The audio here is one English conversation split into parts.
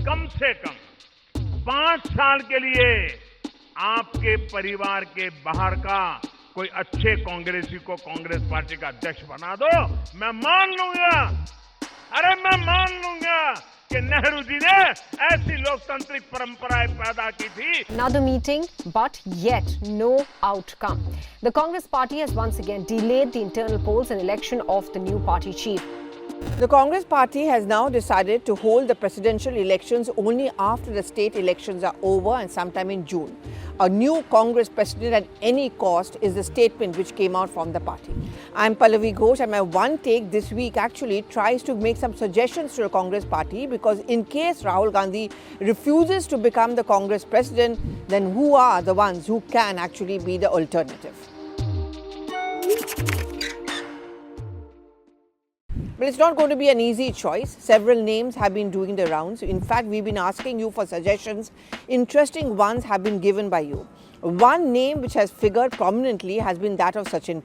कम से कम 5 साल के लिए आपके परिवार के बाहर का कोई अच्छे कांग्रेसी को कांग्रेस पार्टी का अध्यक्ष बना दो, मैं मान लूंगा। अरे मैं मान लूंगा कि नेहरू जी ने ऐसी लोकतांत्रिक परंपराएं पैदा की थी। Another meeting, but yet no outcome. The Congress party has once again delayed the internal polls and election of the new party chief. The Congress party has now decided to hold the presidential elections only after the state elections are over and sometime in June. A new Congress president at any cost is the statement which came out from the party. I'm Pallavi Ghosh, and my one take this week actually tries to make some suggestions to the Congress party, because in case Rahul Gandhi refuses to become the Congress president, then who are the ones who can actually be the alternative? But it's not going to be an easy choice. Several names have been doing the rounds. In fact, we've been asking you for suggestions. Interesting ones have been given by you. One name which has figured prominently has been that of Sachin.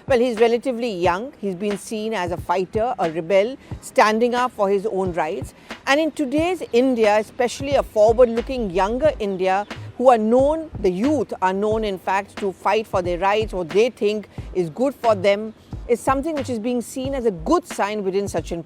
Well, he's relatively young. He's been seen as a fighter, a rebel, standing up for his own rights. And in today's India, especially a forward-looking younger India, who are known, the youth are known in fact to fight for their rights, what they think is good for them, is something which is being seen as a good sign within Sachin.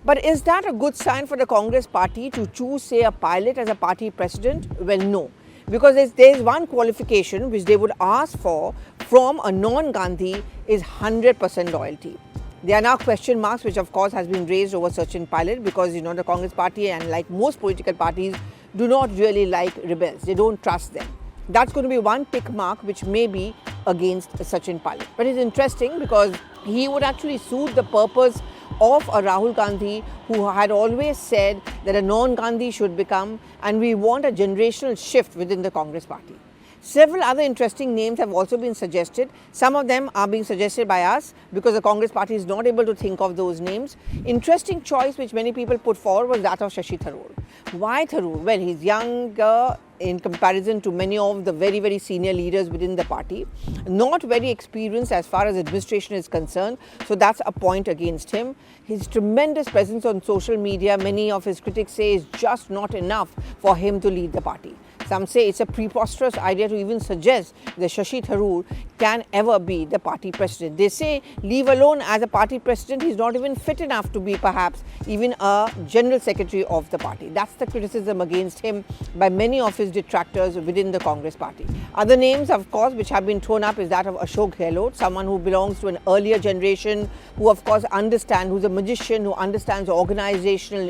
But is that a good sign for the Congress party to choose, say, a pilot as a party president? Well, no. Because there's one qualification which they would ask for from a non-Gandhi is 100% loyalty. There are now question marks which of course has been raised over Sachin because, you know, the Congress party, and like most political parties, do not really like rebels. They don't trust them. That's going to be one tick mark which may be against Sachin. But it's interesting because he would actually suit the purpose of a Rahul Gandhi, who had always said that a non-Gandhi should become, and we want a generational shift within the Congress party. Several other interesting names have also been suggested. Some of them are being suggested by us because the Congress party is not able to think of those names. Interesting choice which many people put forward was that of Shashi Tharoor. Why Tharoor? Well, he's younger in comparison to many of the very, very senior leaders within the party. Not very experienced as far as administration is concerned, so that's a point against him. His tremendous presence on social media, many of his critics say, is just not enough for him to lead the party. Some say it's a preposterous idea to even suggest that Shashi Tharoor can ever be the party president. They say, leave alone as a party president, he's not even fit enough to be perhaps even a general secretary of the party. That's the criticism against him by many of his detractors within the Congress party. Other names, of course, which have been thrown up is that of Ashok, Gehlot, someone who belongs to an earlier generation, who of course understands, who's a magician, who understands organizational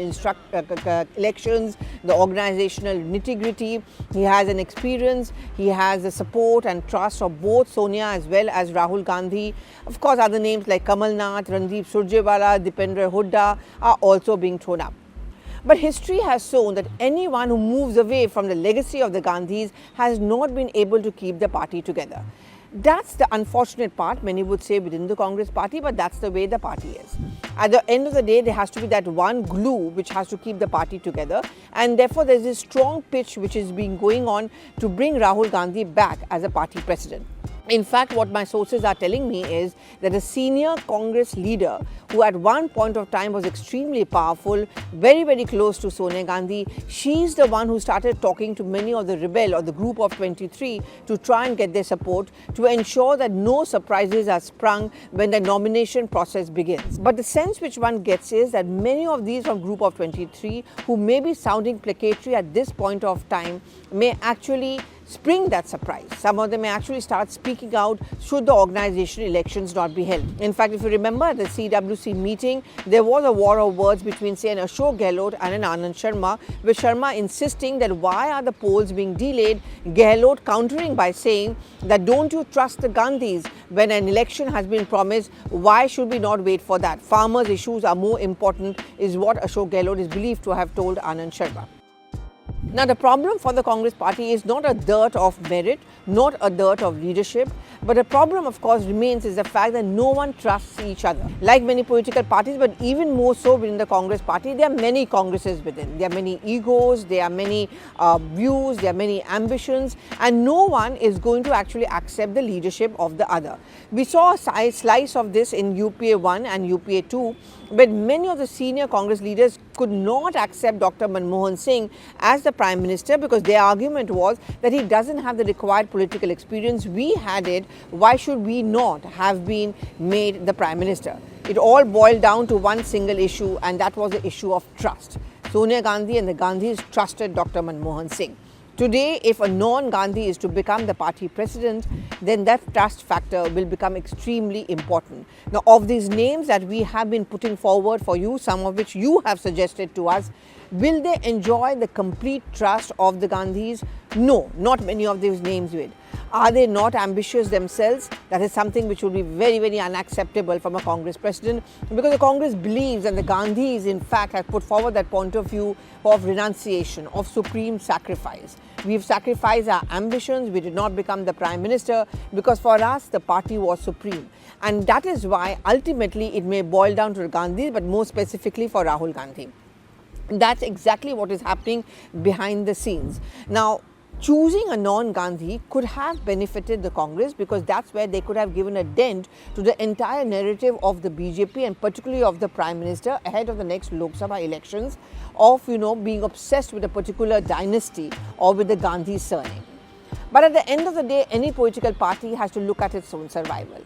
elections, the organizational nitty-gritty. He has an experience, he has the support and trust of both Sonia as well as Rahul Gandhi. Of course, other names like Kamal Nath, Randeep Surjewala, Dipendra Hooda are also being thrown up. But history has shown that anyone who moves away from the legacy of the Gandhis has not been able to keep the party together. That's the unfortunate part, many would say, within the Congress party, but that's the way the party is. At the end of the day, there has to be that one glue which has to keep the party together, and therefore there's this strong pitch which is being going on to bring Rahul Gandhi back as a party president. In fact, what my sources are telling me is that a senior Congress leader who at one point of time was extremely powerful, very, very close to Sonia Gandhi, she's the one who started talking to many of the rebel or the group of 23 to try and get their support to ensure that no surprises are sprung when the nomination process begins. But the sense which one gets is that many of these from group of 23 who may be sounding placatory at this point of time may actually spring that surprise. Some of them may actually start speaking out should the organization elections not be held. In fact, if you remember at the CWC meeting, there was a war of words between, say, an Ashok Gehlot and an Anand Sharma, with Sharma insisting that why are the polls being delayed, Gehlot countering by saying that don't you trust the Gandhis when an election has been promised, why should we not wait for that? Farmers' issues are more important is what Ashok Gehlot is believed to have told Anand Sharma. Now, the problem for the Congress party is not a dearth of merit, not a dearth of leadership, but the problem, of course, remains is the fact that no one trusts each other. Like many political parties, but even more so within the Congress party, there are many Congresses within. There are many egos, there are many views, there are many ambitions, and no one is going to actually accept the leadership of the other. We saw a slice of this in UPA 1 and UPA 2, But many of the senior Congress leaders could not accept Dr. Manmohan Singh as the Prime Minister because their argument was that he doesn't have the required political experience. We had it. Why should we not have been made the Prime Minister? It all boiled down to one single issue, and that was the issue of trust. Sonia Gandhi and the Gandhis trusted Dr. Manmohan Singh. Today, if a non-Gandhi is to become the party president, then that trust factor will become extremely important. Now, of these names that we have been putting forward for you, some of which you have suggested to us, will they enjoy the complete trust of the Gandhis? No, not many of these names will. Are they not ambitious themselves? That is something which would be very, very unacceptable from a Congress president, because the Congress believes, and the Gandhis in fact have put forward that point of view of renunciation, of supreme sacrifice. We've sacrificed our ambitions. We did not become the Prime Minister because for us the party was supreme. And that is why ultimately it may boil down to the Gandhis, but more specifically for Rahul Gandhi. That's exactly what is happening behind the scenes. Now, choosing a non-Gandhi could have benefited the Congress because that's where they could have given a dent to the entire narrative of the BJP and particularly of the Prime Minister ahead of the next Lok Sabha elections of, being obsessed with a particular dynasty or with the Gandhi surname. But at the end of the day, any political party has to look at its own survival.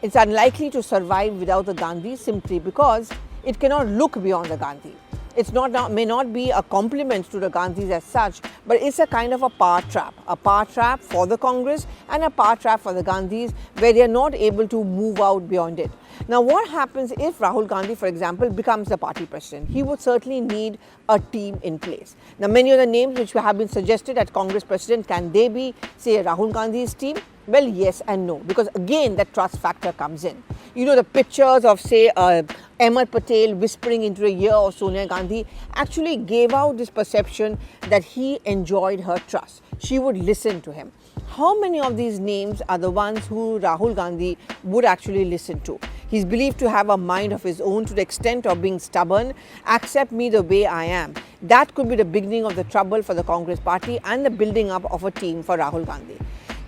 It's unlikely to survive without the Gandhi simply because it cannot look beyond the Gandhi. It's may not be a compliment to the Gandhis as such, but it's a kind of a power trap for the Congress and a power trap for the Gandhis where they are not able to move out beyond it. Now, what happens if Rahul Gandhi, for example, becomes the party president? He would certainly need a team in place. Now, many of the names which have been suggested as Congress president, can they be, say, Rahul Gandhi's team? Well, yes and no, because again, that trust factor comes in. The pictures of, say, Ahmed Patel whispering into the ear of Sonia Gandhi actually gave out this perception that he enjoyed her trust. She would listen to him. How many of these names are the ones who Rahul Gandhi would actually listen to? He's believed to have a mind of his own to the extent of being stubborn, accept me the way I am. That could be the beginning of the trouble for the Congress party and the building up of a team for Rahul Gandhi.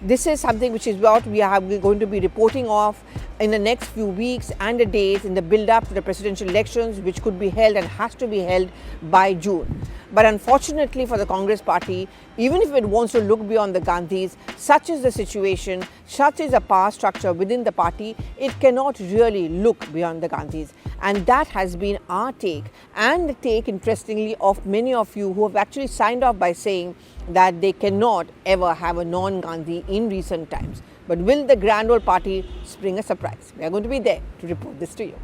This is something which is what we are going to be reporting off in the next few weeks and the days in the build-up to the presidential elections, which could be held and has to be held by June. But unfortunately for the Congress party, even if it wants to look beyond the Gandhis, such is the situation, such is the power structure within the party, it cannot really look beyond the Gandhis. And that has been our take, and the take, interestingly, of many of you who have actually signed off by saying that they cannot ever have a non-Gandhi in recent times. But will the grand old party spring a surprise? We are going to be there to report this to you.